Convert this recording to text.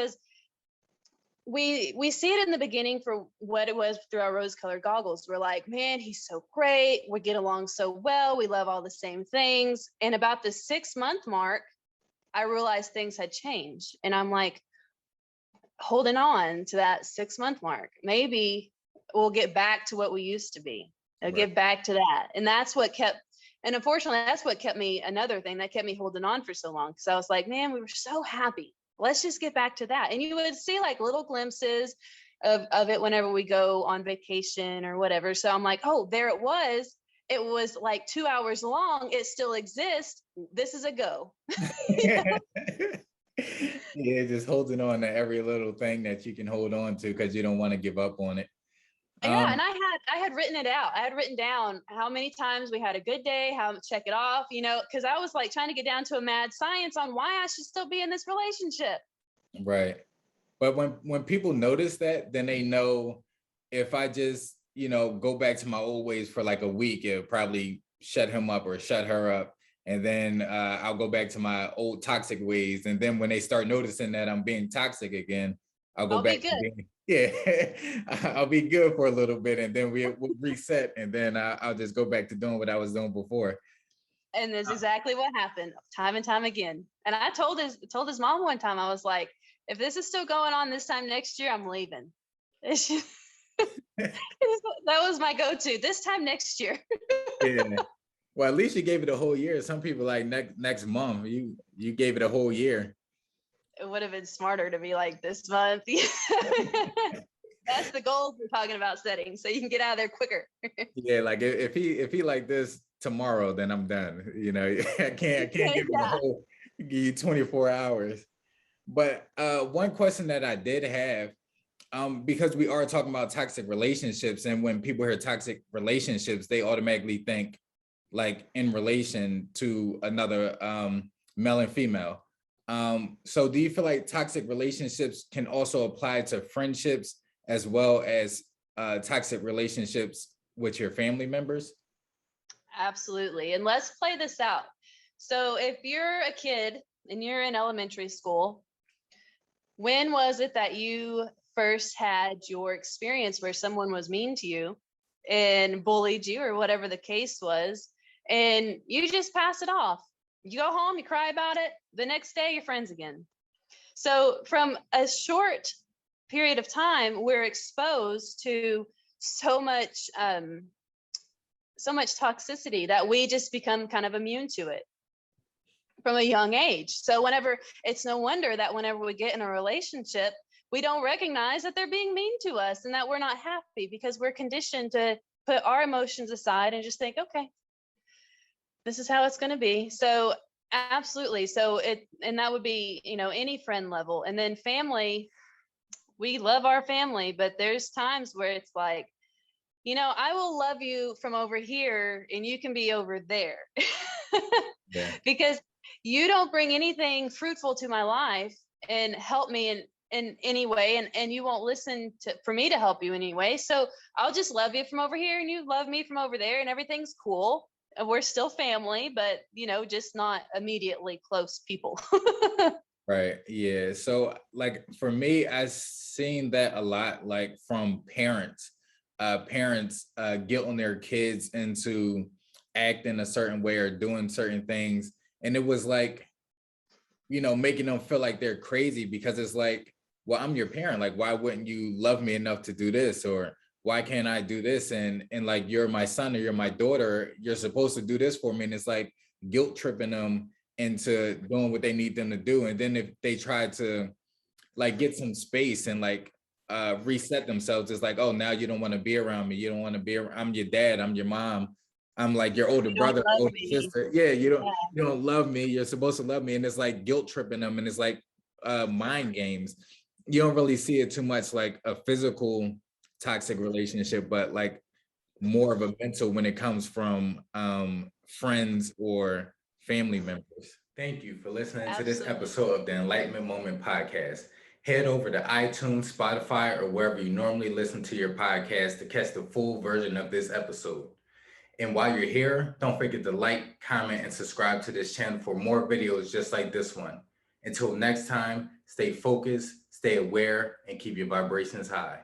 because we see it in the beginning for what it was through our rose-colored goggles. We're like, man, he's so great. We get along so well. We love all the same things. And about the 6-month mark, I realized things had changed. And I'm like, holding on to that 6-month mark. Maybe we'll get back to what we used to be. Right. Get back to that. And that's what kept, and unfortunately, that's what kept me, another thing that kept me holding on for so long. Because I was like, man, we were so happy. Let's just get back to that. And you would see like little glimpses of it whenever we go on vacation or whatever. So I'm like, oh, there it was. It was like 2 hours long. It still exists. This is a go. Yeah, just holding on to every little thing that you can hold on to because you don't want to give up on it. Yeah, and I had written it out. I had written down how many times we had a good day, how to check it off, because I was like trying to get down to a mad science on why I should still be in this relationship. Right. But when people notice that, then they know if I just, go back to my old ways for like a week, it'll probably shut him up or shut her up. And then I'll go back to my old toxic ways. And then when they start noticing that I'm being toxic again, I'll go back to being, I'll be good for a little bit. And then we'll reset. And then I'll just go back to doing what I was doing before. And that's exactly what happened time and time again. And I told his mom one time, I was like, if this is still going on this time next year, I'm leaving. That was my go-to. This time next year. Yeah. Well, at least you gave it a whole year. Some people like next month. You gave it a whole year. It would have been smarter to be like this month. That's the goals we're talking about setting, so you can get out of there quicker. Yeah, like if he like this tomorrow, then I'm done. I can't give you the whole, give you 24 hours. But one question that I did have, because we are talking about toxic relationships, and when people hear toxic relationships, they automatically think like in relation to another male and female. So do you feel like toxic relationships can also apply to friendships as well as toxic relationships with your family members? Absolutely. And let's play this out. So if you're a kid and you're in elementary school, when was it that you first had your experience where someone was mean to you and bullied you or whatever the case was, and you just pass it off? You go home, you cry about it. The next day, you're friends again. So from a short period of time, we're exposed to so much toxicity that we just become kind of immune to it from a young age. So it's no wonder that whenever we get in a relationship, we don't recognize that they're being mean to us and that we're not happy, because we're conditioned to put our emotions aside and just think, okay, this is how it's going to be. So absolutely. And that would be, any friend level. And then family, we love our family, but there's times where it's like, I will love you from over here and you can be over there. Yeah. Because you don't bring anything fruitful to my life and help me in any way, and you won't listen for me to help you anyway. So I'll just love you from over here and you love me from over there, and everything's cool. And we're still family, but just not immediately close people. Right. Yeah. So like for me, I've seen that a lot, like from parents guilting their kids into acting a certain way or doing certain things. And it was like, making them feel like they're crazy, because it's like, well, I'm your parent. Like, why wouldn't you love me enough to do this? Or why can't I do this? And like, you're my son or you're my daughter, you're supposed to do this for me. And it's like guilt tripping them into doing what they need them to do. And then if they try to like get some space and like reset themselves, it's like, oh, now you don't want to be around me. You don't want to be around, I'm your dad, I'm your mom, I'm like your older brother, older sister. Yeah, you don't love me. You're supposed to love me. And it's like guilt tripping them. And it's like mind games. You don't really see it too much like a physical toxic relationship, but like more of a mental when it comes from friends or family members. Thank you for listening to this episode of the Enlightenment Moment podcast. Head over to iTunes, Spotify, or wherever you normally listen to your podcast to catch the full version of this episode. And while you're here, don't forget to like, comment, and subscribe to this channel for more videos just like this one. Until next time, stay focused, stay aware, and keep your vibrations high.